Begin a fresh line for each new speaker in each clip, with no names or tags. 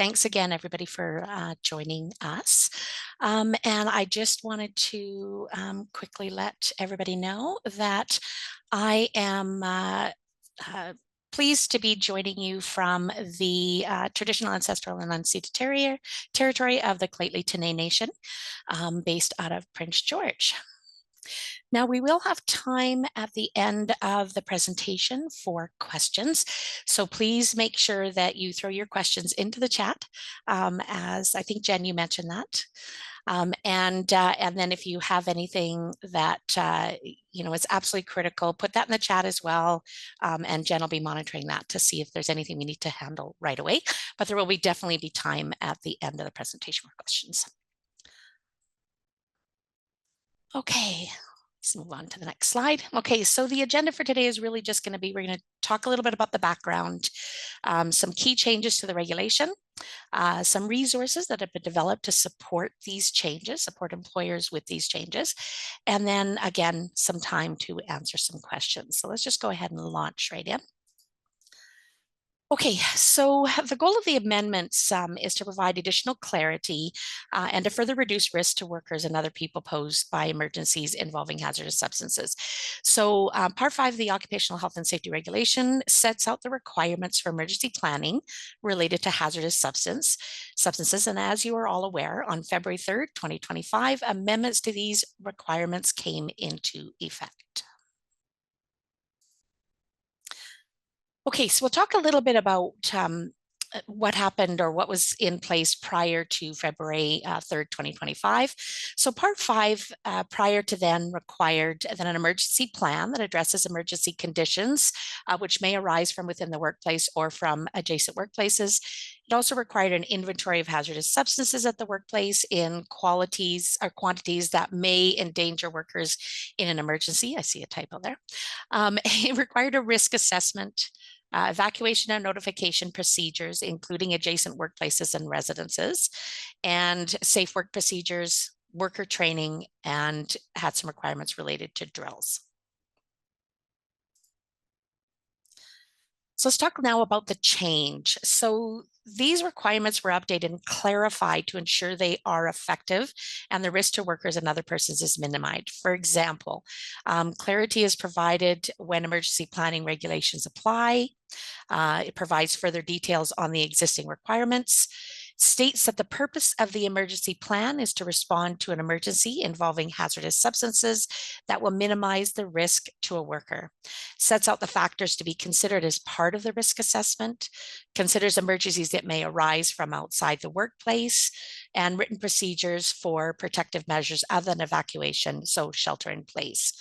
thanks again, everybody, for joining us. And I just wanted to quickly let everybody know that I am pleased to be joining you from the traditional, ancestral, and unceded territory of the Lheidli Nation, based out of Prince George. Now, we will have time at the end of the presentation for questions. So please make sure that you throw your questions into the chat, as I think, Jen, you mentioned that. And then if you have anything that, is absolutely critical, put that in the chat as well. And Jen will be monitoring that to see if there's anything we need to handle right away. But there will definitely be time at the end of the presentation for questions. Okay, let's move on to the next slide. Okay, so the agenda for today is really just going to be, we're going to talk a little bit about the background, some key changes to the regulation, some resources that have been developed to support these changes, support employers with these changes, and then again, some time to answer some questions. So let's just go ahead and launch right in. Okay, so the goal of the amendments is to provide additional clarity and to further reduce risk to workers and other people posed by emergencies involving hazardous substances. So Part 5 of the Occupational Health and Safety Regulation sets out the requirements for emergency planning related to hazardous substances. And as you are all aware, on February 3rd, 2025, amendments to these requirements came into effect. Okay, so we'll talk a little bit about what happened or what was in place prior to February 3rd, 2025. So Part 5 prior to then required then an emergency plan that addresses emergency conditions which may arise from within the workplace or from adjacent workplaces. It also required an inventory of hazardous substances at the workplace in quantities that may endanger workers in an emergency. I see a typo there. It required a risk assessment, evacuation and notification procedures, including adjacent workplaces and residences, and safe work procedures, worker training, and had some requirements related to drills. So let's talk now about the change. So these requirements were updated and clarified to ensure they are effective and the risk to workers and other persons is minimized. For example, clarity is provided when emergency planning regulations apply. It provides further details on the existing requirements, states that the purpose of the emergency plan is to respond to an emergency involving hazardous substances that will minimize the risk to a worker, sets out the factors to be considered as part of the risk assessment, considers emergencies that may arise from outside the workplace, and written procedures for protective measures other than evacuation, so shelter in place.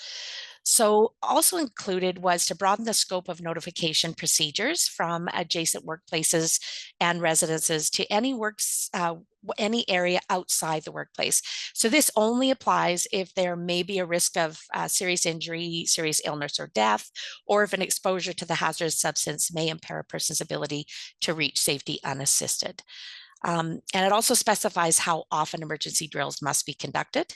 So also included was to broaden the scope of notification procedures from adjacent workplaces and residences to any area outside the workplace. So this only applies if there may be a risk of serious injury, serious illness, or death, or if an exposure to the hazardous substance may impair a person's ability to reach safety unassisted. And it also specifies how often emergency drills must be conducted.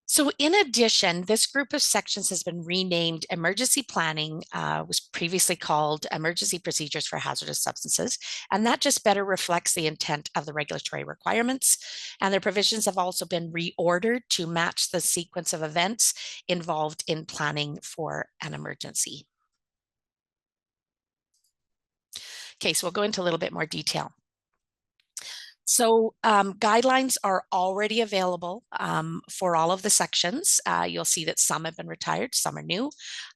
So in addition, this group of sections has been renamed Emergency Planning, was previously called Emergency Procedures for Hazardous Substances, and that just better reflects the intent of the regulatory requirements. And their provisions have also been reordered to match the sequence of events involved in planning for an emergency. Okay, so we'll go into a little bit more detail. So guidelines are already available for all of the sections. You'll see that some have been retired, some are new.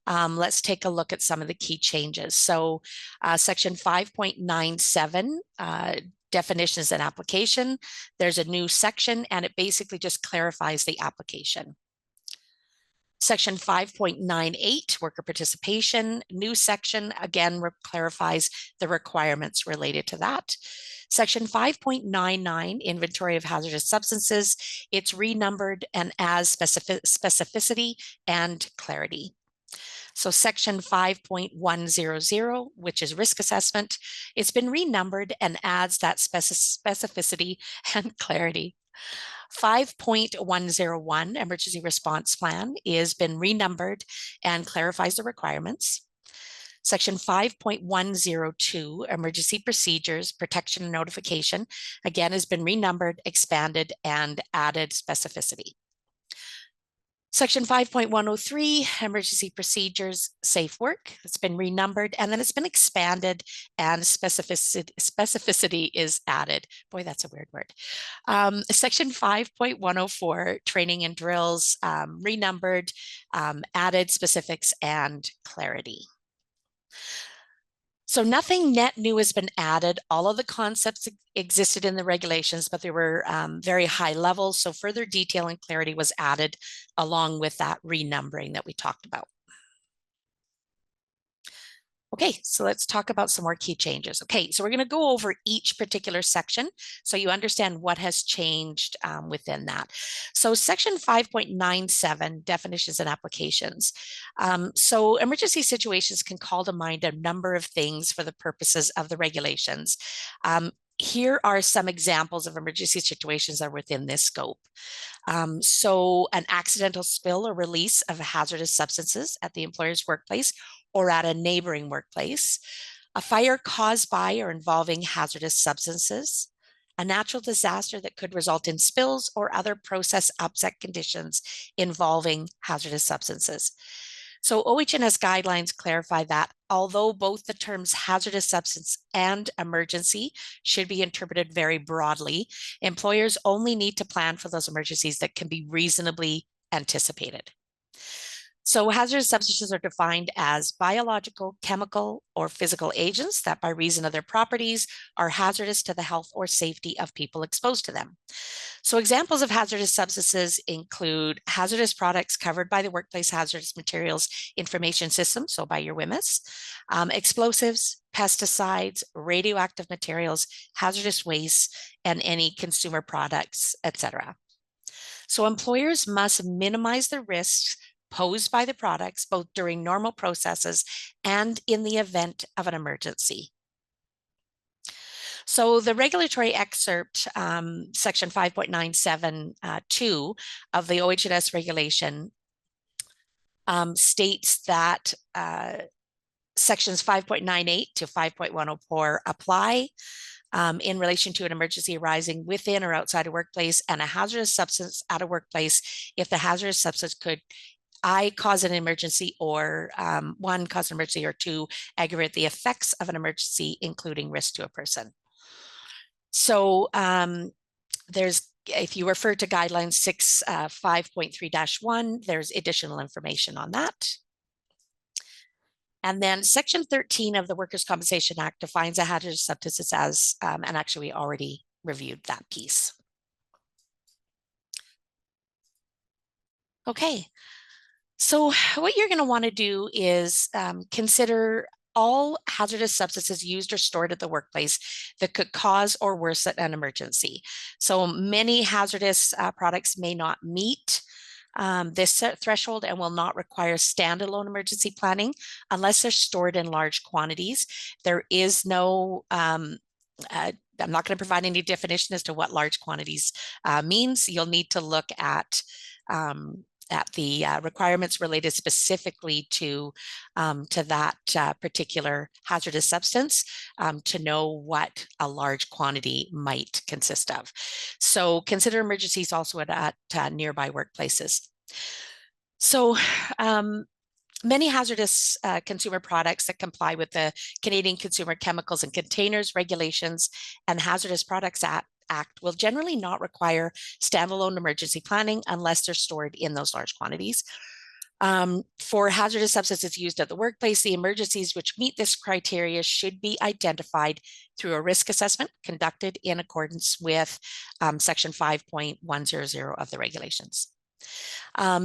Let's take a look at some of the key changes. So section 5.97, definitions and application. There's a new section and it basically just clarifies the application. Section 5.98, worker participation, new section, again, clarifies the requirements related to that. Section 5.99, inventory of hazardous substances, it's renumbered and adds specificity and clarity. So section 5.100, which is risk assessment, it's been renumbered and adds that specificity and clarity. 5.101, emergency response plan, has been renumbered and clarifies the requirements. Section 5.102, emergency procedures, protection and notification, again, has been renumbered, expanded, and added specificity. Section 5.103, emergency procedures, safe work. It's been renumbered and then it's been expanded and specificity is added. Boy, that's a weird word. Section 5.104, training and drills, renumbered, added specifics and clarity. So nothing net new has been added. All of the concepts existed in the regulations, but they were very high level. So further detail and clarity was added along with that renumbering that we talked about. Okay, so let's talk about some more key changes. Okay, so we're going to go over each particular section so you understand what has changed within that. So section 5.97, definitions and applications. So emergency situations can call to mind a number of things for the purposes of the regulations. Here are some examples of emergency situations that are within this scope. So an accidental spill or release of hazardous substances at the employer's workplace or at a neighboring workplace, a fire caused by or involving hazardous substances, a natural disaster that could result in spills or other process upset conditions involving hazardous substances. So OH&S guidelines clarify that although both the terms hazardous substance and emergency should be interpreted very broadly, employers only need to plan for those emergencies that can be reasonably anticipated. So hazardous substances are defined as biological, chemical, or physical agents that by reason of their properties are hazardous to the health or safety of people exposed to them. So examples of hazardous substances include hazardous products covered by the Workplace Hazardous Materials Information System, so by your WHMIS, explosives, pesticides, radioactive materials, hazardous waste, and any consumer products, etc. So employers must minimize the risks posed by the products, both during normal processes and in the event of an emergency. So the regulatory excerpt, section 5.97(2) of the OH&S regulation states that sections 5.98 to 5.104 apply in relation to an emergency arising within or outside a workplace and a hazardous substance at a workplace if the hazardous substance could cause an emergency, or one, cause an emergency, or two, aggravate the effects of an emergency, including risk to a person. So if you refer to guidelines 5.3-1, there's additional information on that. And then section 13 of the Workers' Compensation Act defines a hazardous substance as, and actually we already reviewed that piece. Okay. So what you're going to want to do is consider all hazardous substances used or stored at the workplace that could cause or worsen an emergency. So many hazardous products may not meet this threshold and will not require standalone emergency planning unless they're stored in large quantities. There is no I'm not going to provide any definition as to what large quantities means. You'll need to look at the requirements related specifically to that particular hazardous substance to know what a large quantity might consist of. So consider emergencies also at nearby workplaces. So many hazardous consumer products that comply with the Canadian Consumer Chemicals and Containers Regulations and Hazardous Products Act will generally not require standalone emergency planning unless they're stored in those large quantities. For hazardous substances used at the workplace, the emergencies which meet this criteria should be identified through a risk assessment conducted in accordance with section 5.100 of the regulations.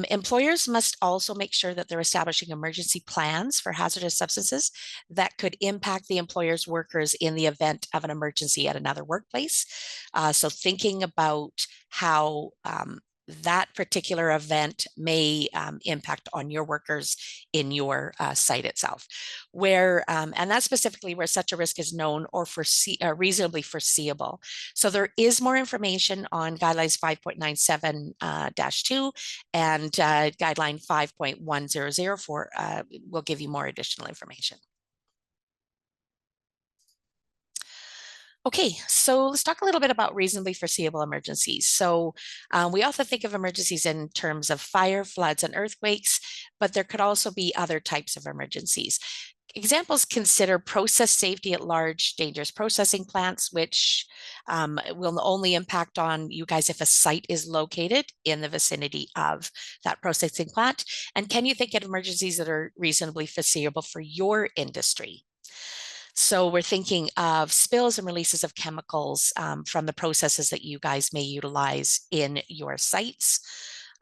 Employers must also make sure that they're establishing emergency plans for hazardous substances that could impact the employer's workers in the event of an emergency at another workplace. So thinking about how that particular event may impact on your workers in your site itself, where and that's specifically where such a risk is known or reasonably foreseeable. So there is more information on guidelines 5.97-2 and guideline 5.100 will give you more additional information. Okay, so let's talk a little bit about reasonably foreseeable emergencies. So we often think of emergencies in terms of fire, floods, and earthquakes, but there could also be other types of emergencies. Examples consider process safety at large dangerous processing plants, which will only impact on you guys if a site is located in the vicinity of that processing plant. And can you think of emergencies that are reasonably foreseeable for your industry? So we're thinking of spills and releases of chemicals from the processes that you guys may utilize in your sites.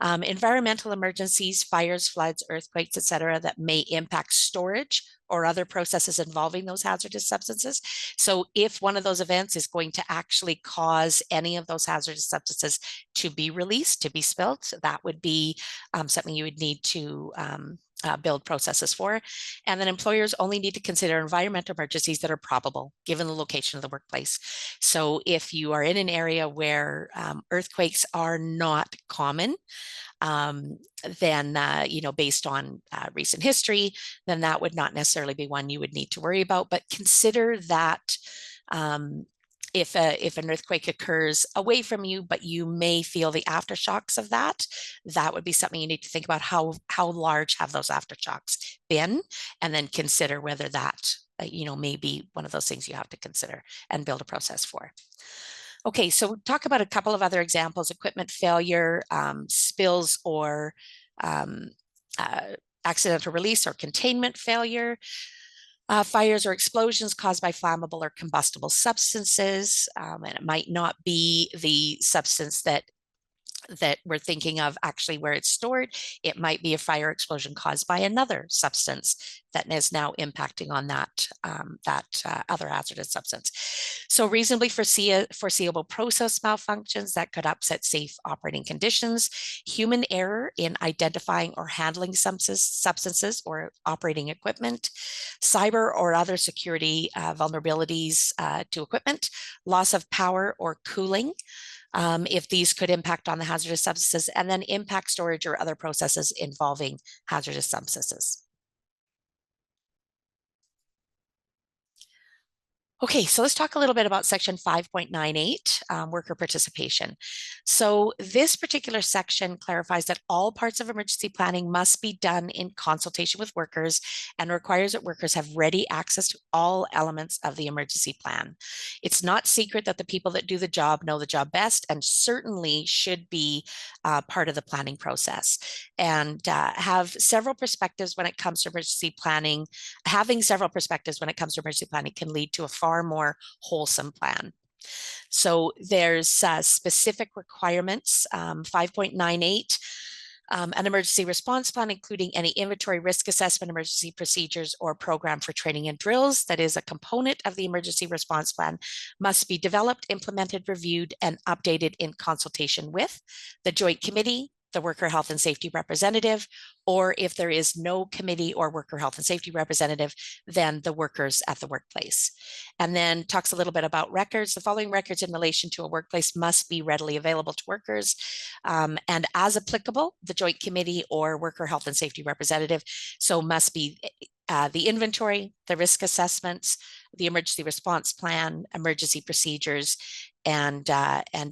Environmental emergencies, fires, floods, earthquakes, et cetera, that may impact storage or other processes involving those hazardous substances. So if one of those events is going to actually cause any of those hazardous substances to be released, to be spilled, that would be something you would need to build processes for. And then employers only need to consider environmental emergencies that are probable given the location of the workplace. So if you are in an area where earthquakes are not common, then, based on recent history, then that would not necessarily be one you would need to worry about. But consider that um, if an earthquake occurs away from you, but you may feel the aftershocks of that, that would be something you need to think about. How large have those aftershocks been, and then consider whether that may be one of those things you have to consider and build a process for. Okay, so talk about a couple of other examples: equipment failure, spills or um, uh, accidental release or containment failure, fires or explosions caused by flammable or combustible substances. And it might not be the substance that we're thinking of actually where it's stored. It might be a fire explosion caused by another substance that is now impacting on that other hazardous substance. So reasonably foreseeable process malfunctions that could upset safe operating conditions, human error in identifying or handling substances or operating equipment, cyber or other security vulnerabilities to equipment, loss of power or cooling, if these could impact on the hazardous substances, and then impact storage or other processes involving hazardous substances. Okay, so let's talk a little bit about section 5.98, worker participation. So this particular section clarifies that all parts of emergency planning must be done in consultation with workers and requires that workers have ready access to all elements of the emergency plan. It's not secret that the people that do the job know the job best and certainly should be part of the planning process and have several perspectives when it comes to emergency planning. Having several perspectives when it comes to emergency planning can lead to a far more wholesome plan. So there's specific requirements, 5.98, an emergency response plan, including any inventory, risk assessment, emergency procedures, or program for training and drills that is a component of the emergency response plan, must be developed, implemented, reviewed, and updated in consultation with the Joint Committee, the worker health and safety representative, or if there is no committee or worker health and safety representative, then the workers at the workplace. And then talks a little bit about records. The following records in relation to a workplace must be readily available to workers. And as applicable, the joint committee or worker health and safety representative. So must be the inventory, the risk assessments, the emergency response plan, emergency procedures, and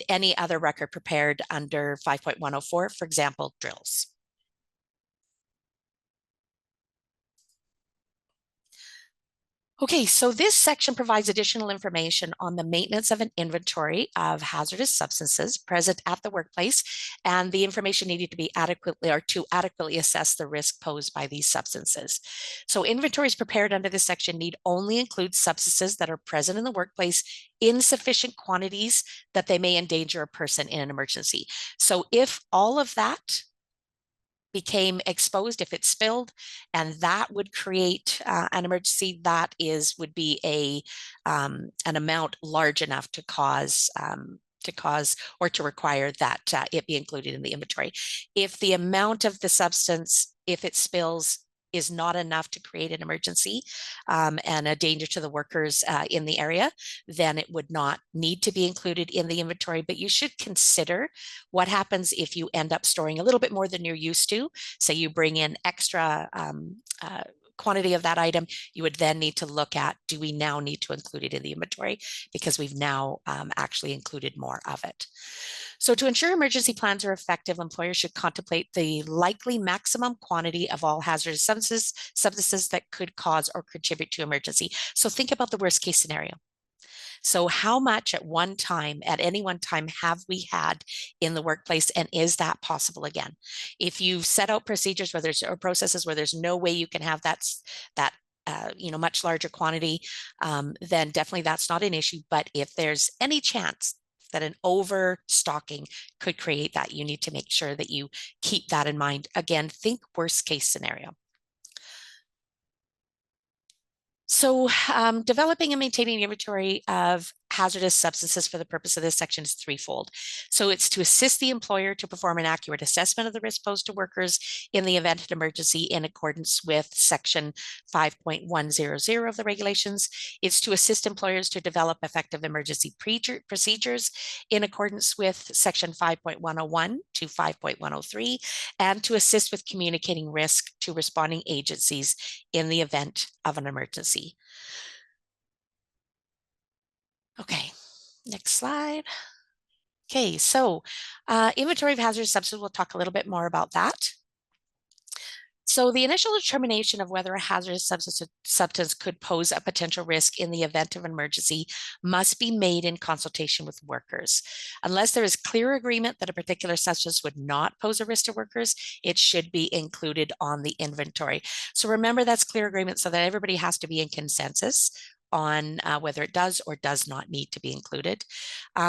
any other record prepared under 5.104, for example, drills. Okay, so this section provides additional information on the maintenance of an inventory of hazardous substances present at the workplace and the information needed to be adequately or to adequately assess the risk posed by these substances. So inventories prepared under this section need only include substances that are present in the workplace in sufficient quantities that they may endanger a person in an emergency. So if all of that became exposed, if it spilled, and that would create an emergency, that would be an amount large enough to cause or to require that it be included in the inventory. If the amount of the substance, if it spills, is not enough to create an emergency and a danger to the workers in the area, then it would not need to be included in the inventory. But you should consider what happens if you end up storing a little bit more than you're used to. Say you bring in extra quantity of that item, you would then need to look at, do we now need to include it in the inventory because we've now actually included more of it. So to ensure emergency plans are effective, employers should contemplate the likely maximum quantity of all hazardous substances that could cause or contribute to emergency. So think about the worst case scenario. So how much at any one time, have we had in the workplace, and is that possible again? If you've set out procedures or processes where there's no way you can have that much larger quantity, then definitely that's not an issue. But if there's any chance that an overstocking could create that, you need to make sure that you keep that in mind. Again, think worst case scenario. So developing and maintaining an inventory of hazardous substances for the purpose of this section is threefold. So it's to assist the employer to perform an accurate assessment of the risk posed to workers in the event of an emergency in accordance with section 5.100 of the regulations. It's to assist employers to develop effective emergency procedures in accordance with section 5.101 to 5.103, and to assist with communicating risk to responding agencies in the event of an emergency. Okay, next slide. Okay, so inventory of hazardous substances, we'll talk a little bit more about that. So the initial determination of whether a hazardous substance could pose a potential risk in the event of an emergency must be made in consultation with workers. Unless there is clear agreement that a particular substance would not pose a risk to workers, it should be included on the inventory. So remember, that's clear agreement so that everybody has to be in consensus on whether it does or does not need to be included.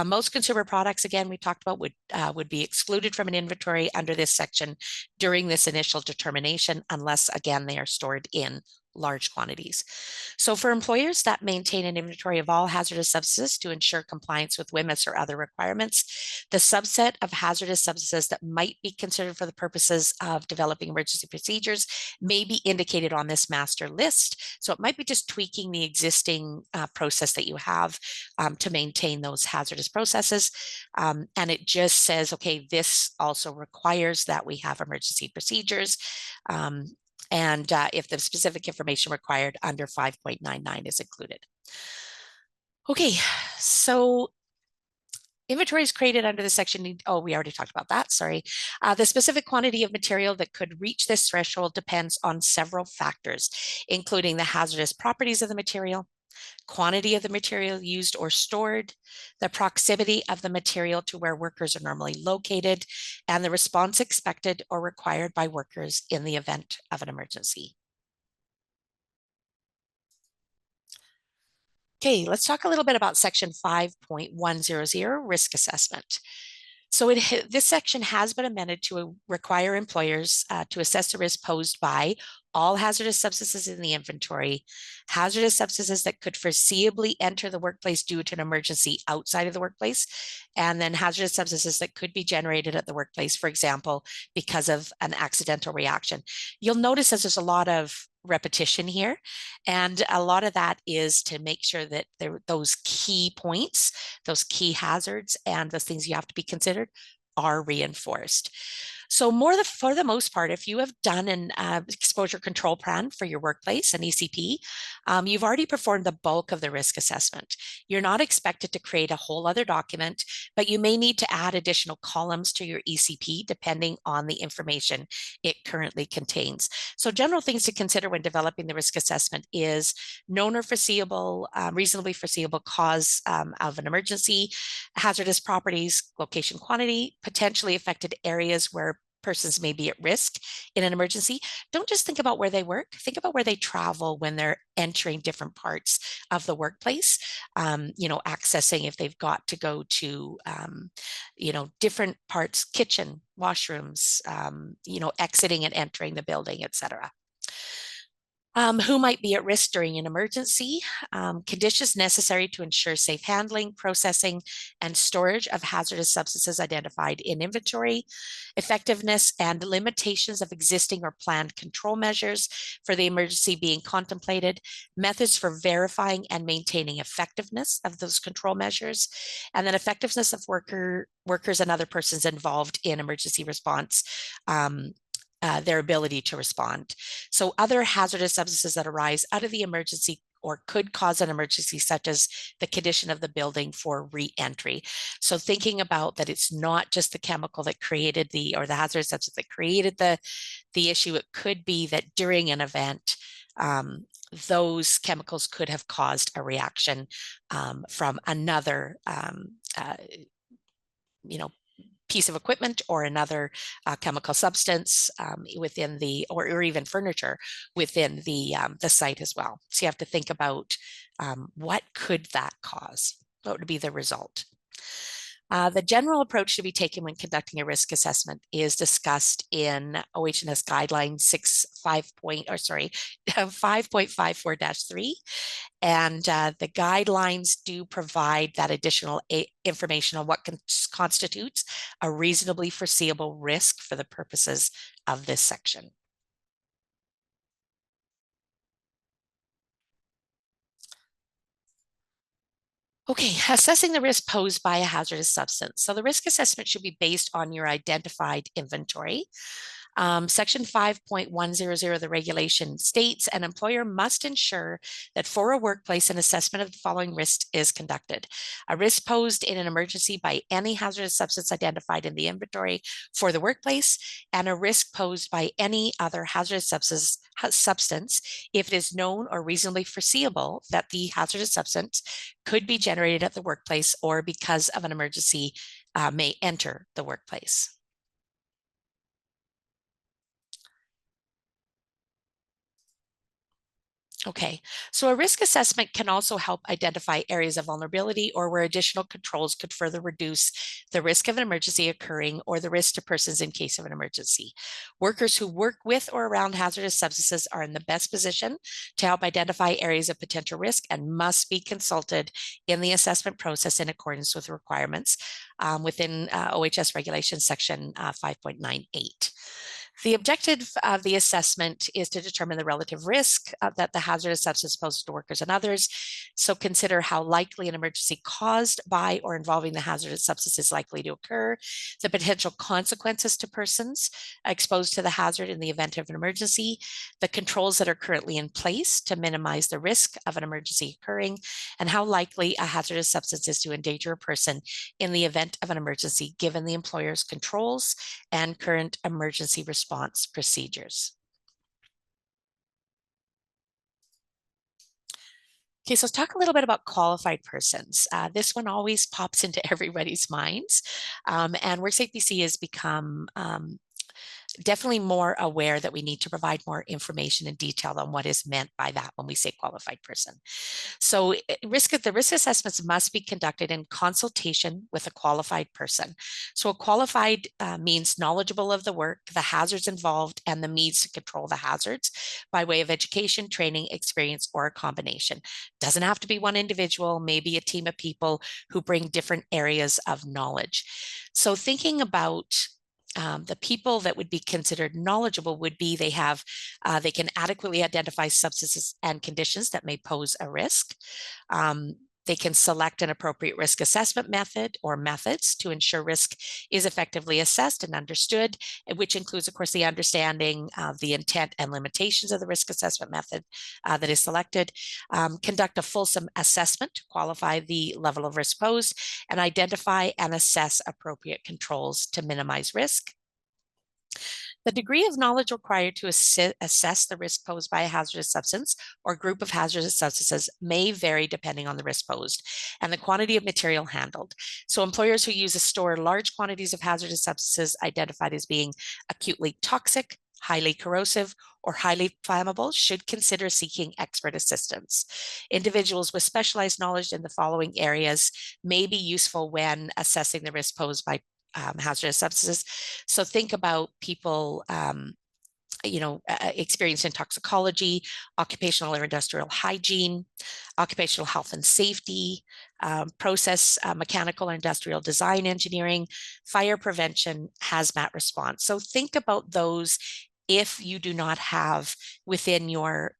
Most consumer products, again, we talked about would be excluded from an inventory under this section during this initial determination, unless, again, they are stored in large quantities. So for employers that maintain an inventory of all hazardous substances to ensure compliance with WHMIS or other requirements, the subset of hazardous substances that might be considered for the purposes of developing emergency procedures may be indicated on this master list. So it might be just tweaking the existing process that you have to maintain those hazardous processes. And it just says, okay, this also requires that we have emergency procedures. And if the specific information required under 5.99 is included. Okay, so inventory is created under the section. Oh, we already talked about that, sorry. The specific quantity of material that could reach this threshold depends on several factors, including the hazardous properties of the material, quantity of the material used or stored, the proximity of the material to where workers are normally located, and the response expected or required by workers in the event of an emergency. Okay, let's talk a little bit about section 5.100, risk assessment. So this section has been amended to require employers to assess the risk posed by all hazardous substances in the inventory, hazardous substances that could foreseeably enter the workplace due to an emergency outside of the workplace, and then hazardous substances that could be generated at the workplace, for example, because of an accidental reaction. You'll notice that there's a lot of repetition here, and a lot of that is to make sure that those key points, those key hazards, and those things you have to be considered are reinforced. So for the most part, if you have done an exposure control plan for your workplace, an ECP, you've already performed the bulk of the risk assessment. You're not expected to create a whole other document, but you may need to add additional columns to your ECP depending on the information it currently contains. So general things to consider when developing the risk assessment is known or foreseeable, reasonably foreseeable cause of an emergency, hazardous properties, location, quantity, potentially affected areas where persons may be at risk in an emergency. Don't just think about where they work, think about where they travel when they're entering different parts of the workplace, accessing if they've got to go to, different parts, kitchen, washrooms, exiting and entering the building, etc. Who might be at risk during an emergency, conditions necessary to ensure safe handling, processing, and storage of hazardous substances identified in inventory, effectiveness and limitations of existing or planned control measures for the emergency being contemplated, methods for verifying and maintaining effectiveness of those control measures, and then effectiveness of workers and other persons involved in emergency response, their ability to respond. So other hazardous substances that arise out of the emergency or could cause an emergency, such as the condition of the building for re-entry. So thinking about that, it's not just the chemical that created or the hazardous substance that created the issue. It could be that during an event, those chemicals could have caused a reaction from another, piece of equipment or another chemical substance within or even furniture within the site as well. So you have to think about what could that cause? What would be the result? The general approach to be taken when conducting a risk assessment is discussed in OHS guideline 5.54-3. And the guidelines do provide that additional information on what constitutes a reasonably foreseeable risk for the purposes of this section. Okay, assessing the risk posed by a hazardous substance. So the risk assessment should be based on your identified inventory. Section 5.100 of the regulation states an employer must ensure that for a workplace, an assessment of the following risk is conducted. A risk posed in an emergency by any hazardous substance identified in the inventory for the workplace, and a risk posed by any other hazardous substance if it is known or reasonably foreseeable that the hazardous substance could be generated at the workplace or because of an emergency may enter the workplace. Okay, so a risk assessment can also help identify areas of vulnerability or where additional controls could further reduce the risk of an emergency occurring or the risk to persons in case of an emergency. Workers who work with or around hazardous substances are in the best position to help identify areas of potential risk and must be consulted in the assessment process in accordance with the requirements within OHS regulation section 5.98. The objective of the assessment is to determine the relative risk that the hazardous substance poses to workers and others. So consider how likely an emergency caused by or involving the hazardous substance is likely to occur, the potential consequences to persons exposed to the hazard in the event of an emergency, the controls that are currently in place to minimize the risk of an emergency occurring, and how likely a hazardous substance is to endanger a person in the event of an emergency given the employer's controls and current emergency response procedures. Okay, so let's talk a little bit about qualified persons. This one always pops into everybody's minds, and WorkSafe BC has become definitely more aware that we need to provide more information and detail on what is meant by that when we say qualified person. So the risk assessments must be conducted in consultation with a qualified person. So a qualified means knowledgeable of the work, the hazards involved, and the means to control the hazards by way of education, training, experience, or a combination. Doesn't have to be one individual, maybe a team of people who bring different areas of knowledge. So thinking about the people that would be considered knowledgeable would be they can adequately identify substances and conditions that may pose a risk. They can select an appropriate risk assessment method or methods to ensure risk is effectively assessed and understood, which includes, of course, the understanding of the intent and limitations of the risk assessment method that is selected, conduct a fulsome assessment to qualify the level of risk posed, and identify and assess appropriate controls to minimize risk. The degree of knowledge required to assess the risk posed by a hazardous substance or group of hazardous substances may vary depending on the risk posed and the quantity of material handled. So employers who use or store large quantities of hazardous substances identified as being acutely toxic, highly corrosive, or highly flammable should consider seeking expert assistance. Individuals with specialized knowledge in the following areas may be useful when assessing the risk posed by hazardous substances. So think about people, experienced in toxicology, occupational or industrial hygiene, occupational health and safety, process, mechanical or industrial design engineering, fire prevention, hazmat response. So think about those if you do not have within your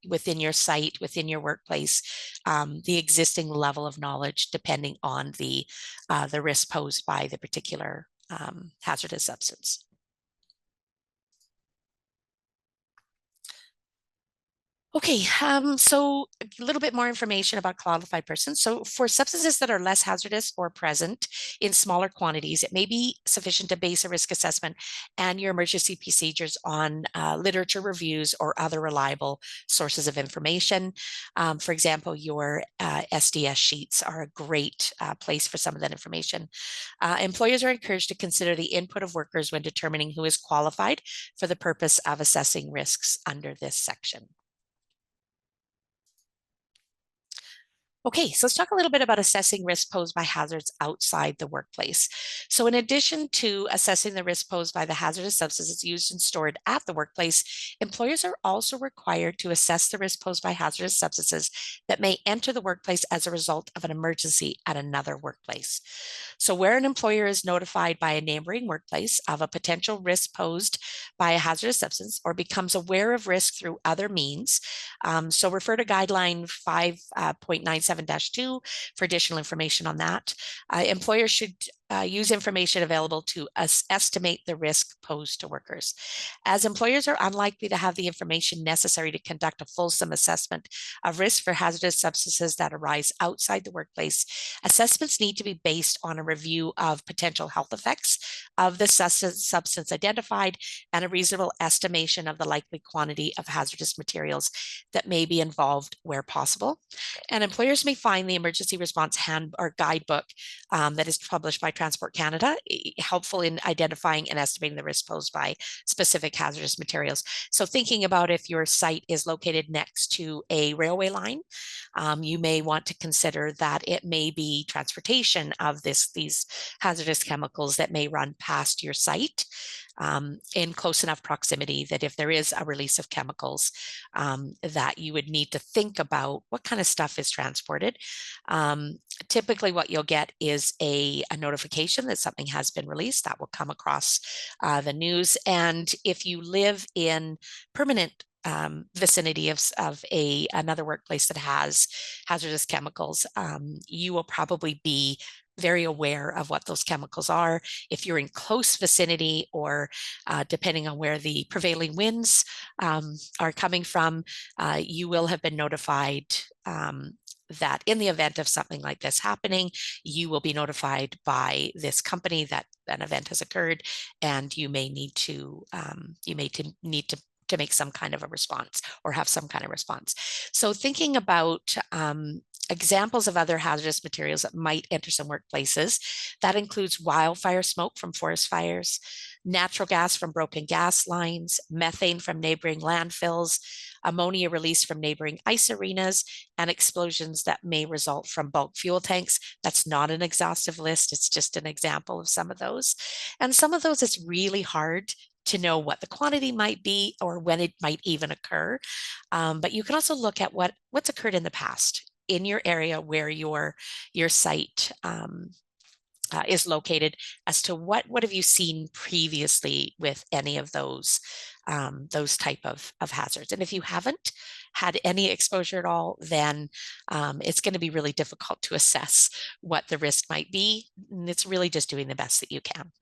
site, within your workplace, the existing level of knowledge, depending on the risk posed by the particular hazardous substance. Okay, so a little bit more information about qualified persons. So for substances that are less hazardous or present in smaller quantities, it may be sufficient to base a risk assessment and your emergency procedures on literature reviews or other reliable sources of information. For example, your SDS sheets are a great place for some of that information. Employers are encouraged to consider the input of workers when determining who is qualified for the purpose of assessing risks under this section. Okay, so let's talk a little bit about assessing risk posed by hazards outside the workplace. So in addition to assessing the risk posed by the hazardous substances used and stored at the workplace, employers are also required to assess the risk posed by hazardous substances that may enter the workplace as a result of an emergency at another workplace. So where an employer is notified by a neighboring workplace of a potential risk posed by a hazardous substance or becomes aware of risk through other means, so refer to guideline 5.97-2 for additional information on that. Employers should use information available to estimate the risk posed to workers. As employers are unlikely to have the information necessary to conduct a fulsome assessment of risk for hazardous substances that arise outside the workplace, assessments need to be based on a review of potential health effects of the substance identified and a reasonable estimation of the likely quantity of hazardous materials that may be involved where possible. And employers may find the emergency response hand or guidebook that is published by Transport Canada helpful in identifying and estimating the risk posed by specific hazardous materials. So thinking about if your site is located next to a railway line, you may want to consider that it may be transportation of these hazardous chemicals that may run past your site in close enough proximity that if there is a release of chemicals, that you would need to think about what kind of stuff is transported. Typically what you'll get is a notification that something has been released that will come across the news. And if you live in permanent vicinity of another workplace that has hazardous chemicals, you will probably be very aware of what those chemicals are. If you're in close vicinity or depending on where the prevailing winds are coming from, you will have been notified that in the event of something like this happening, you will be notified by this company that an event has occurred, and you may need to to make some kind of a response or have some kind of response. So thinking about examples of other hazardous materials that might enter some workplaces, that includes wildfire smoke from forest fires, natural gas from broken gas lines, methane from neighboring landfills, ammonia released from neighboring ice arenas, and explosions that may result from bulk fuel tanks. That's not an exhaustive list. It's just an example of some of those. And some of those, it's really hard to know what the quantity might be or when it might even occur. But you can also look at what's occurred in the past in your area where your site is located, as to what have you seen previously with any of those type of hazards. And if you haven't had any exposure at all, then it's going to be really difficult to assess what the risk might be. And it's really just doing the best that you can.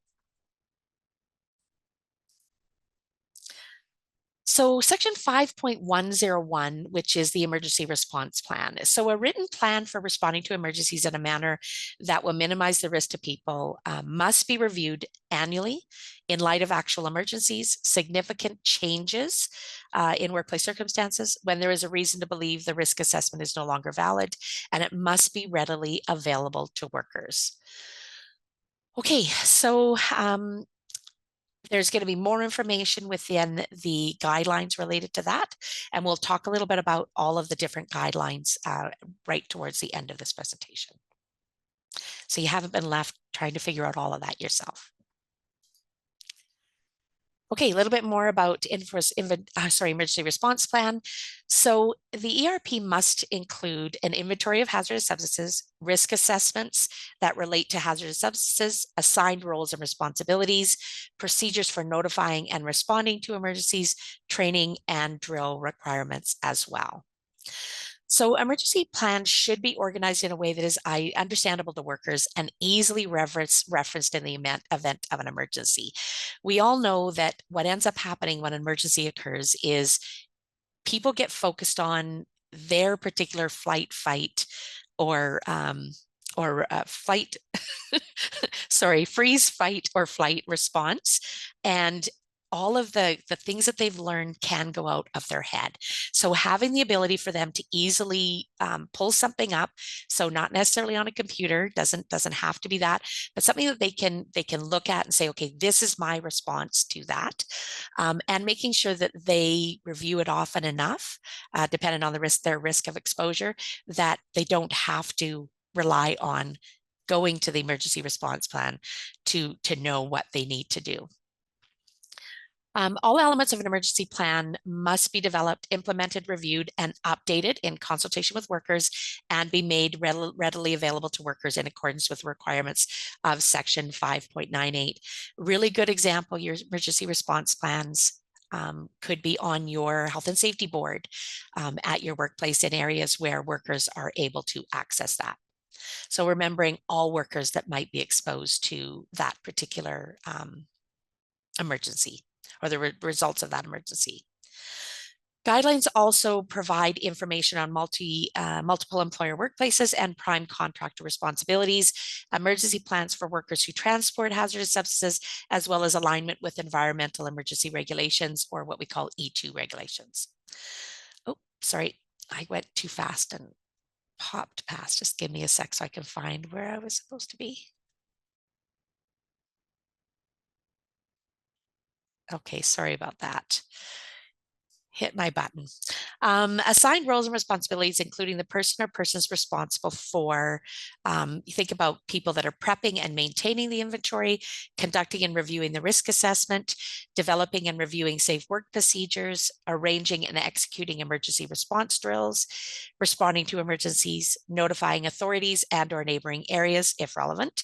So section 5.101, which is the emergency response plan. So a written plan for responding to emergencies in a manner that will minimize the risk to people must be reviewed annually in light of actual emergencies, significant changes in workplace circumstances, when there is a reason to believe the risk assessment is no longer valid, and it must be readily available to workers. Okay, so there's going to be more information within the guidelines related to that. And we'll talk a little bit about all of the different guidelines right towards the end of this presentation. So you haven't been left trying to figure out all of that yourself. Okay, a little bit more about emergency response plan. So the ERP must include an inventory of hazardous substances, risk assessments that relate to hazardous substances, assigned roles and responsibilities, procedures for notifying and responding to emergencies, training and drill requirements as well. So emergency plans should be organized in a way that is understandable to workers and easily referenced in the event of an emergency. We all know that what ends up happening when an emergency occurs is people get focused on their particular flight, fight, or flight, sorry, freeze, fight, or flight response. And all of the things that they've learned can go out of their head. So having the ability for them to easily pull something up, so not necessarily on a computer, doesn't have to be that, but something that they can look at and say, okay, this is my response to that, and making sure that they review it often enough, depending on their risk of exposure, that they don't have to rely on going to the emergency response plan to know what they need to do. All elements of an emergency plan must be developed, implemented, reviewed, and updated in consultation with workers and be made readily available to workers in accordance with requirements of Section 5.98. Really good example, your emergency response plans could be on your health and safety board at your workplace in areas where workers are able to access that. So remembering all workers that might be exposed to that particular emergency or the results of that emergency. Guidelines also provide information on multiple employer workplaces and prime contractor responsibilities, emergency plans for workers who transport hazardous substances, as well as alignment with environmental emergency regulations, or what we call E2 regulations. Oh, sorry, I went too fast and popped past. Just give me a sec so I can find where I was supposed to be. Okay, sorry about that. Hit my button. Assigned roles and responsibilities, including the person or persons responsible for, you think about people that are prepping and maintaining the inventory, conducting and reviewing the risk assessment, developing and reviewing safe work procedures, arranging and executing emergency response drills, responding to emergencies, notifying authorities and or neighboring areas if relevant,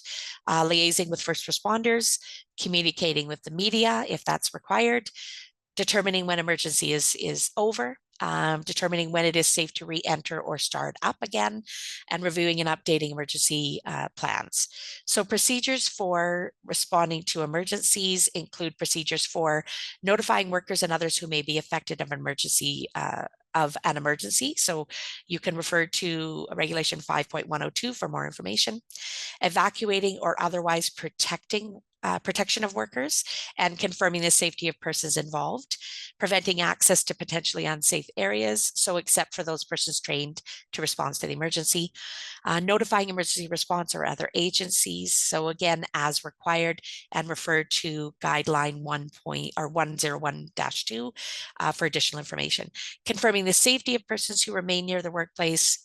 liaising with first responders, communicating with the media if that's required, determining when emergency is over, determining when it is safe to re-enter or start up again, and reviewing and updating emergency plans. So procedures for responding to emergencies include procedures for notifying workers and others who may be affected of an emergency. So you can refer to Regulation 5.102 for more information. Evacuating or otherwise protection of workers and confirming the safety of persons involved, preventing access to potentially unsafe areas, so except for those persons trained to respond to the emergency, notifying emergency response or other agencies, so again, as required, and refer to guideline 101-2 for additional information, confirming the safety of persons who remain near the workplace,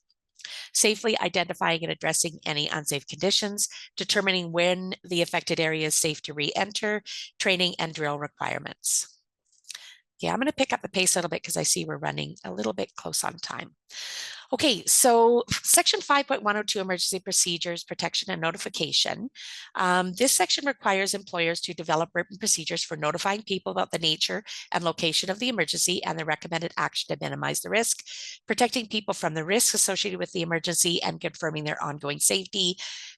safely identifying and addressing any unsafe conditions, determining when the affected area is safe to re-enter, training and drill requirements. Yeah, I'm going to pick up the pace a little bit because I see we're running a little bit close on time. Okay, so Section 5.102, Emergency Procedures, Protection and Notification. This section requires employers to develop written procedures for notifying people about the nature and location of the emergency and the recommended action to minimize the risk, protecting people from the risks associated with the emergency and confirming their ongoing safety,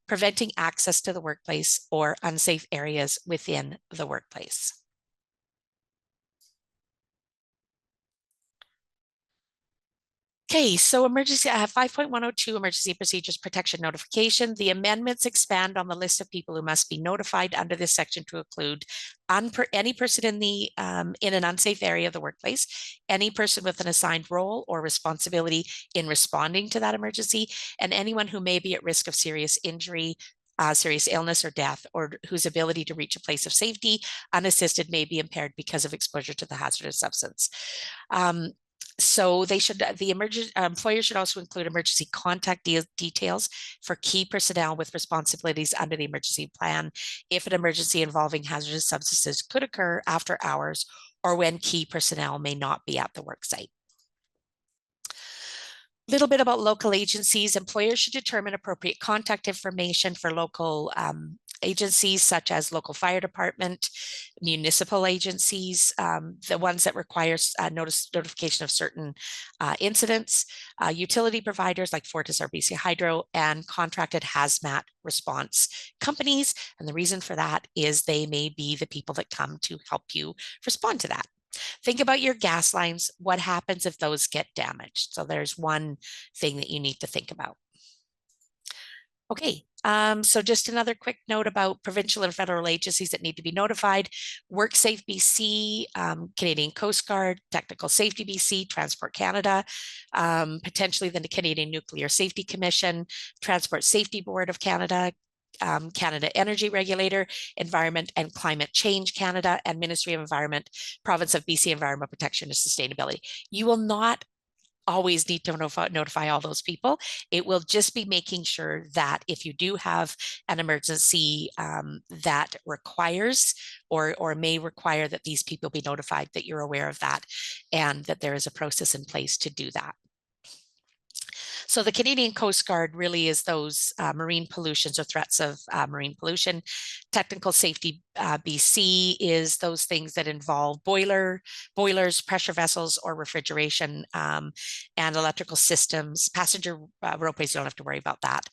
preventing access to the workplace or unsafe areas within the workplace. Okay, so emergency 5.102 emergency procedures protection notification. The amendments expand on the list of people who must be notified under this section to include any person in an unsafe area of the workplace, any person with an assigned role or responsibility in responding to that emergency, and anyone who may be at risk of serious injury, serious illness or death, or whose ability to reach a place of safety unassisted may be impaired because of exposure to the hazardous substance. So the employer should also include emergency contact details for key personnel with responsibilities under the emergency plan if an emergency involving hazardous substances could occur after hours or when key personnel may not be at the work site. Little bit about local agencies. Employers should determine appropriate contact information for local agencies such as local fire department, municipal agencies, the ones that require notification of certain incidents, utility providers like Fortis or BC Hydro, and contracted hazmat response companies. And the reason for that is they may be the people that come to help you respond to that. Think about your gas lines. What happens if those get damaged? So there's one thing that you need to think about. Okay, so just another quick note about provincial and federal agencies that need to be notified. WorkSafe BC, Canadian Coast Guard, Technical Safety BC, Transport Canada, potentially the Canadian Nuclear Safety Commission, Transport Safety Board of Canada, Canada Energy Regulator, Environment and Climate Change Canada, and Ministry of Environment, Province of BC Environment Protection and Sustainability. You will not always need to notify all those people. It will just be making sure that if you do have an emergency that requires or may require that these people be notified, that you're aware of that and that there is a process in place to do that. So the Canadian Coast Guard really is those marine pollutions or threats of marine pollution. Technical Safety BC is those things that involve boilers, pressure vessels, or refrigeration, and electrical systems. Passenger roadways, you don't have to worry about that,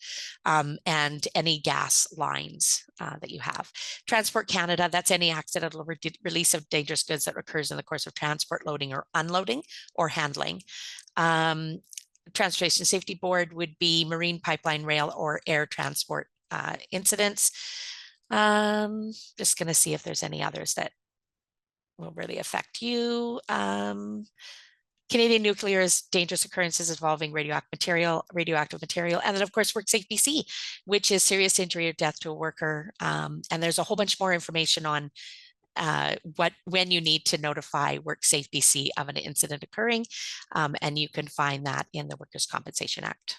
and any gas lines that you have. Transport Canada, that's any accidental release of dangerous goods that occurs in the course of transport, loading or unloading, or handling. Transportation Safety Board would be marine, pipeline, rail, or air transport incidents. Just going to see if there's any others that will really affect you. Canadian Nuclear is dangerous occurrences involving radioactive material, and then of course WorkSafe BC, which is serious injury or death to a worker. And there's a whole bunch more information on when you need to notify WorkSafe BC of an incident occurring, and you can find that in the Workers' Compensation Act.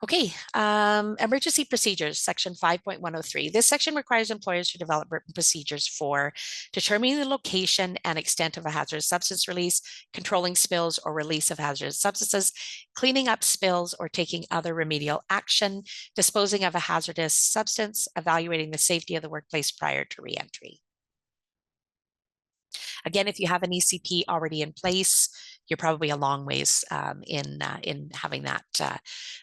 Okay, emergency procedures, section 5.103. This section requires employers to develop written procedures for determining the location and extent of a hazardous substance release, controlling spills or release of hazardous substances, cleaning up spills or taking other remedial action, disposing of a hazardous substance, evaluating the safety of the workplace prior to reentry. Again, if you have an ECP already in place, you're probably a long ways in having that.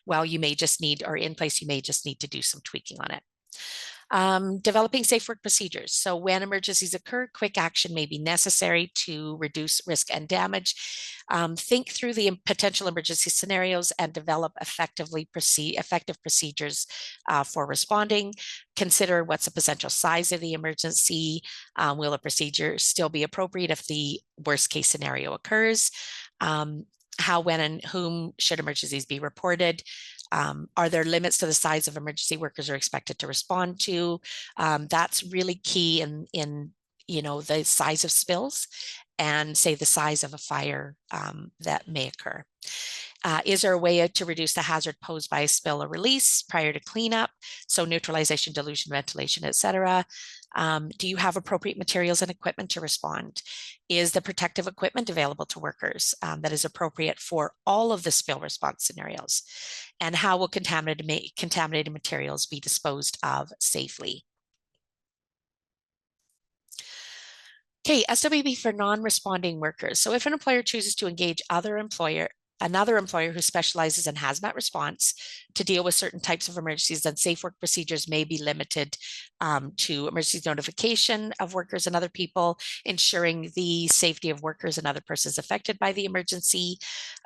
Well, you may just need, or in place, you may just need to do some tweaking on it. Developing safe work procedures. So when emergencies occur, quick action may be necessary to reduce risk and damage. Think through the potential emergency scenarios and develop effective procedures for responding. Consider what's the potential size of the emergency. Will a procedure still be appropriate if the worst case scenario occurs? How, when, and whom should emergencies be reported? Are there limits to the size of emergency workers are expected to respond to? That's really key in the size of spills and say the size of a fire that may occur. Is there a way to reduce the hazard posed by a spill or release prior to cleanup? So neutralization, dilution, ventilation, etc. Do you have appropriate materials and equipment to respond? Is the protective equipment available to workers that is appropriate for all of the spill response scenarios? And how will contaminated materials be disposed of safely? Okay, SWB for non-responding workers. So if an employer chooses to engage another employer who specializes in hazmat response to deal with certain types of emergencies, then safe work procedures may be limited to emergency notification of workers and other people, ensuring the safety of workers and other persons affected by the emergency,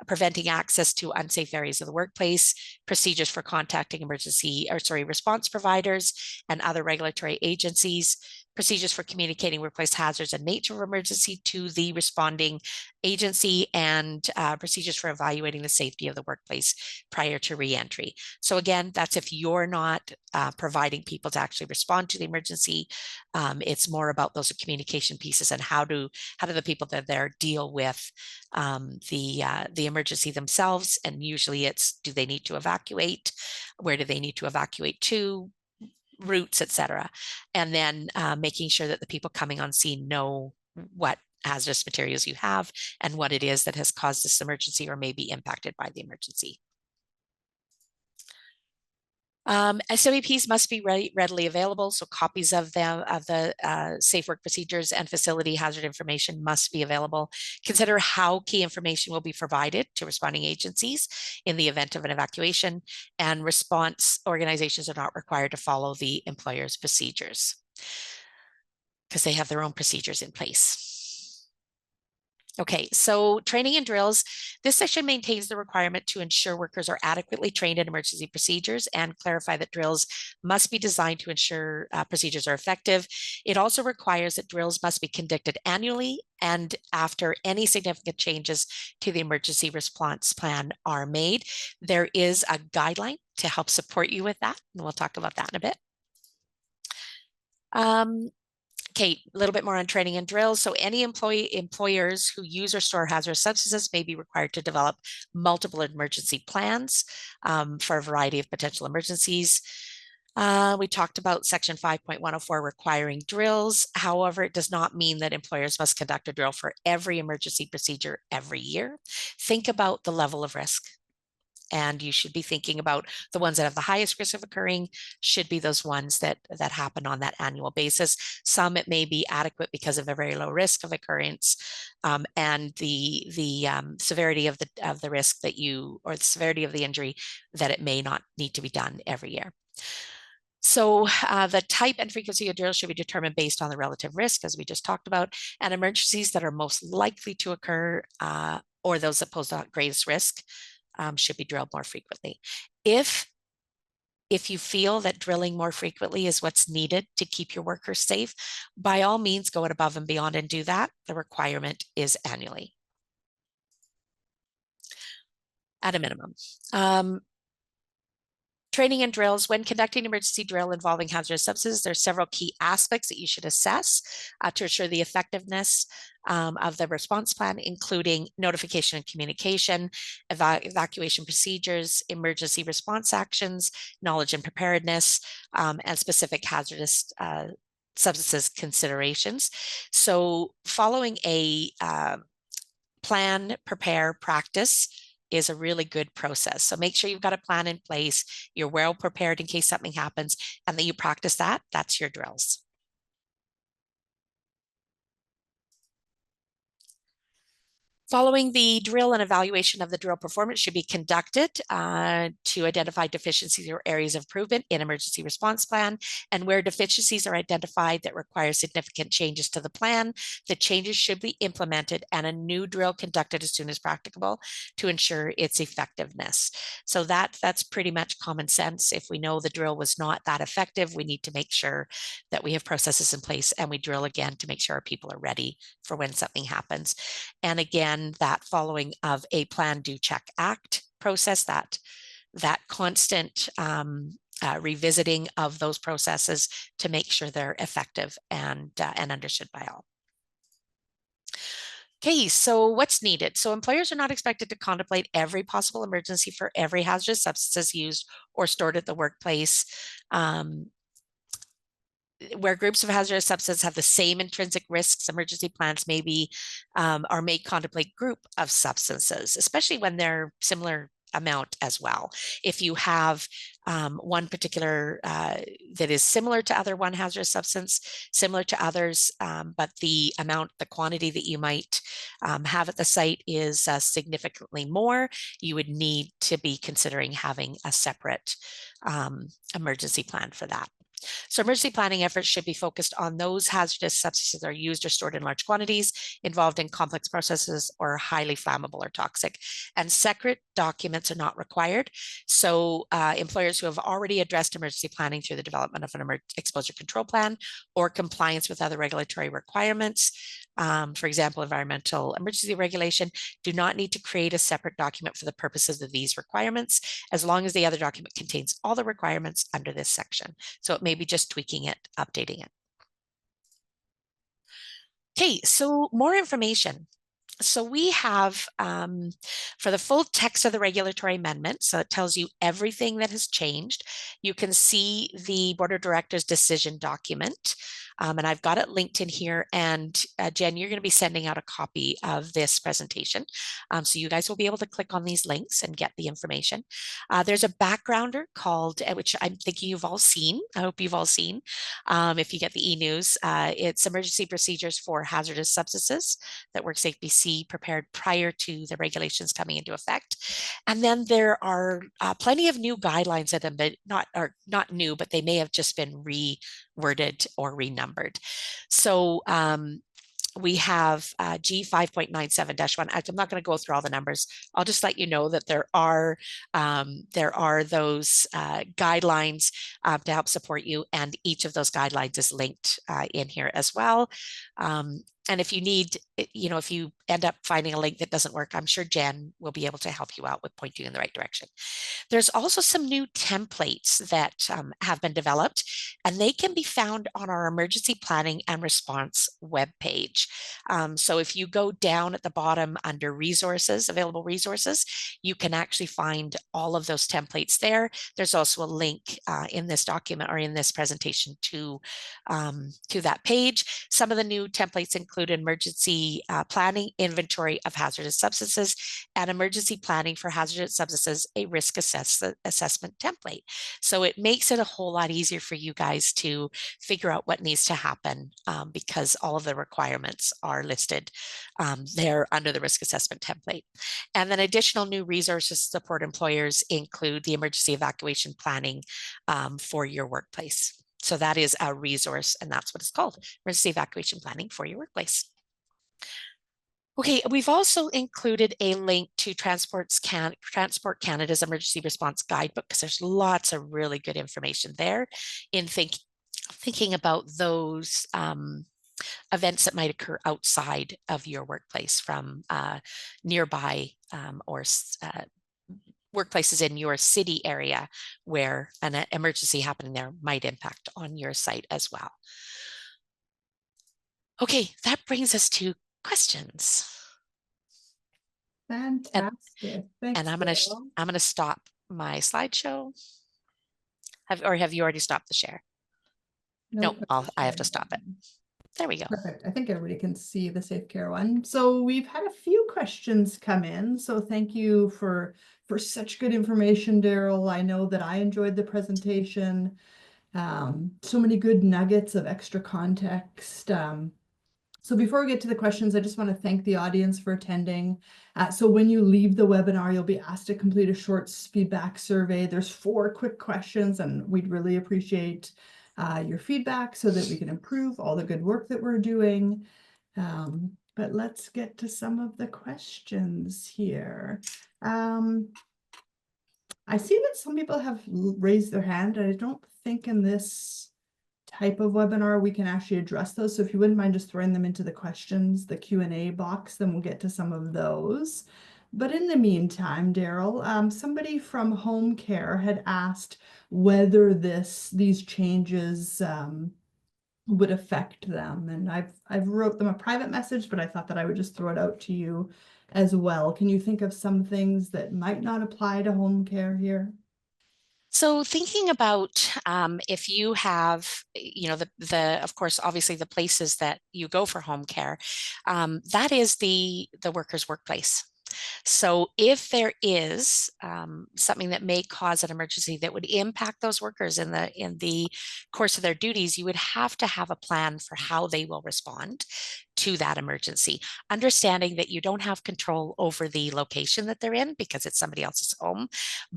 preventing access to unsafe areas of the workplace, procedures for contacting response providers and other regulatory agencies, procedures for communicating workplace hazards and nature of emergency to the responding agency, and procedures for evaluating the safety of the workplace prior to reentry. So again, that's if you're not providing people to actually respond to the emergency. It's more about those communication pieces and how do the people that are there deal with the emergency themselves. And usually it's, do they need to evacuate? Where do they need to evacuate to? Routes, etc. And then making sure that the people coming on scene know what hazardous materials you have and what it is that has caused this emergency or may be impacted by the emergency. SWPs must be readily available, so copies of the safe work procedures and facility hazard information must be available. Consider how key information will be provided to responding agencies in the event of an evacuation, and response organizations are not required to follow the employer's procedures. because they have their own procedures in place. Okay, so training and drills. This section maintains the requirement to ensure workers are adequately trained in emergency procedures and clarify that drills must be designed to ensure procedures are effective. It also requires that drills must be conducted annually and after any significant changes to the emergency response plan are made. There is a guideline to help support you with that, and we'll talk about that in a bit. Okay, a little bit more on training and drills. So any employers who use or store hazardous substances may be required to develop multiple emergency plans for a variety of potential emergencies. We talked about section 5.104 requiring drills. However, it does not mean that employers must conduct a drill for every emergency procedure every year. Think about the level of risk. And you should be thinking about the ones that have the highest risk of occurring should be those ones that happen on that annual basis. Some it may be adequate because of a very low risk of occurrence, and the severity of the risk that you, or the severity of the injury, that it may not need to be done every year. So the type and frequency of drills should be determined based on the relative risk, as we just talked about, and emergencies that are most likely to occur or those that pose the greatest risk should be drilled more frequently. If you feel that drilling more frequently is what's needed to keep your workers safe, by all means, go above and beyond and do that. The requirement is annually at a minimum. Training and drills. When conducting an emergency drill involving hazardous substances, there are several key aspects that you should assess to ensure the effectiveness of the response plan, including notification and communication, evacuation procedures, emergency response actions, knowledge and preparedness, and specific hazardous substances considerations. So following a plan, prepare, practice is a really good process. So make sure you've got a plan in place, you're well prepared in case something happens, and that you practice that. That's your drills. Following the drill, and evaluation of the drill performance should be conducted to identify deficiencies or areas of improvement in emergency response plan. And where deficiencies are identified that require significant changes to the plan, the changes should be implemented and a new drill conducted as soon as practicable to ensure its effectiveness. So that's pretty much common sense. If we know the drill was not that effective, we need to make sure that we have processes in place and we drill again to make sure our people are ready for when something happens. And again, that following of a plan, do, check, act process, that constant revisiting of those processes to make sure they're effective and understood by all. Okay, so what's needed? So employers are not expected to contemplate every possible emergency for every hazardous substances used or stored at the workplace. Where groups of hazardous substances have the same intrinsic risks, emergency plans may contemplate group of substances, especially when they're similar amount as well. If you have one particular that is similar to other one hazardous substance, similar to others, but the quantity that you might have at the site is significantly more, you would need to be considering having a separate emergency plan for that. So emergency planning efforts should be focused on those hazardous substances that are used or stored in large quantities, involved in complex processes, or highly flammable or toxic. And separate documents are not required. So employers who have already addressed emergency planning through the development of an exposure control plan or compliance with other regulatory requirements, for example, environmental emergency regulation, do not need to create a separate document for the purposes of these requirements, as long as the other document contains all the requirements under this section. So it may be just tweaking it, updating it. Okay, so more information. So we have, for the full text of the regulatory amendment, so it tells you everything that has changed. You can see the Board of Directors decision document, and I've got it linked in here. And Jen, you're going to be sending out a copy of this presentation. So you guys will be able to click on these links and get the information. There's a backgrounder called, which I'm thinking you've all seen. I hope you've all seen. If you get the e-news, it's Emergency Procedures for Hazardous Substances that WorkSafe BC prepared prior to the regulations coming into effect. And then there are plenty of new guidelines that have been not new, but they may have just been worded or renumbered. So we have G 5.97-1. I'm not going to go through all the numbers. I'll just let you know that there are those guidelines to help support you, and each of those guidelines is linked in here as well. And if you need, if you end up finding a link that doesn't work, I'm sure Jen will be able to help you out with pointing you in the right direction. There's also some new templates that have been developed, and they can be found on our emergency planning and response webpage. So if you go down at the bottom under resources, available resources, you can actually find all of those templates there. There's also a link in this document or in this presentation to that page. Some of the new templates include emergency planning, inventory of hazardous substances, and emergency planning for hazardous substances, a risk assessment template. So it makes it a whole lot easier for you guys to figure out what needs to happen because all of the requirements are listed there under the risk assessment template. And then additional new resources to support employers include the emergency evacuation planning for your workplace. So that is a resource, and that's what it's called, emergency evacuation planning for your workplace. Okay, we've also included a link to Transport Canada's Emergency Response Guidebook because there's lots of really good information there in thinking about those events that might occur outside of your workplace from nearby or workplaces in your city area where an emergency happening there might impact on your site as well. Okay, that brings us to questions.
Fantastic. Thanks,
and I'm gonna stop my slideshow. Have you already stopped the share?
Nope,
No, I have to stop it. There we go.
Perfect. I think everybody can see the Safe Care one. So we've had a few questions come in. So thank you for such good information, Daryl. I know that I enjoyed the presentation. So many good nuggets of extra context. So before we get to the questions, I just want to thank the audience for attending. So when you leave the webinar, you'll be asked to complete a short feedback survey. There's 4 quick questions, and we'd really appreciate your feedback so that we can improve all the good work that we're doing. But let's get to some of the questions here. I see that some people have raised their hand. I don't think in this type of webinar we can actually address those. So if you wouldn't mind just throwing them into the questions, the Q&A box, then we'll get to some of those. But in the meantime, Daryl, somebody from home care had asked whether these changes would affect them. And I've wrote them a private message, but I thought that I would just throw it out to you as well. Can you think of some things that might not apply to home care here?
So thinking about if you have, of course, obviously the places that you go for home care, that is the worker's workplace. So if there is something that may cause an emergency that would impact those workers in the course of their duties, you would have to have a plan for how they will respond to that emergency, understanding that you don't have control over the location that they're in because it's somebody else's home,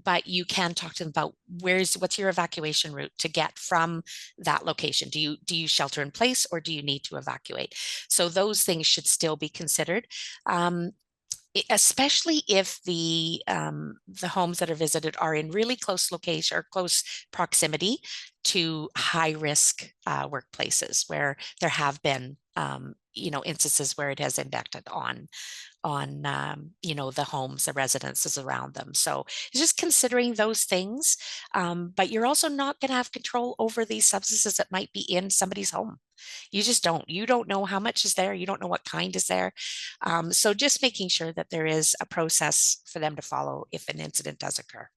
but you can talk to them about what's your evacuation route to get from that location. Do you shelter in place or do you need to evacuate? So those things should still be considered. Especially if the homes that are visited are in really close location or close proximity to high risk workplaces where there have been instances where it has impacted on the homes, the residences around them. So just considering those things, but you're also not going to have control over these substances that might be in somebody's home. You just don't. You don't know how much is there. You don't know what kind is there. So just making sure that there is a process for them to follow if an incident does occur.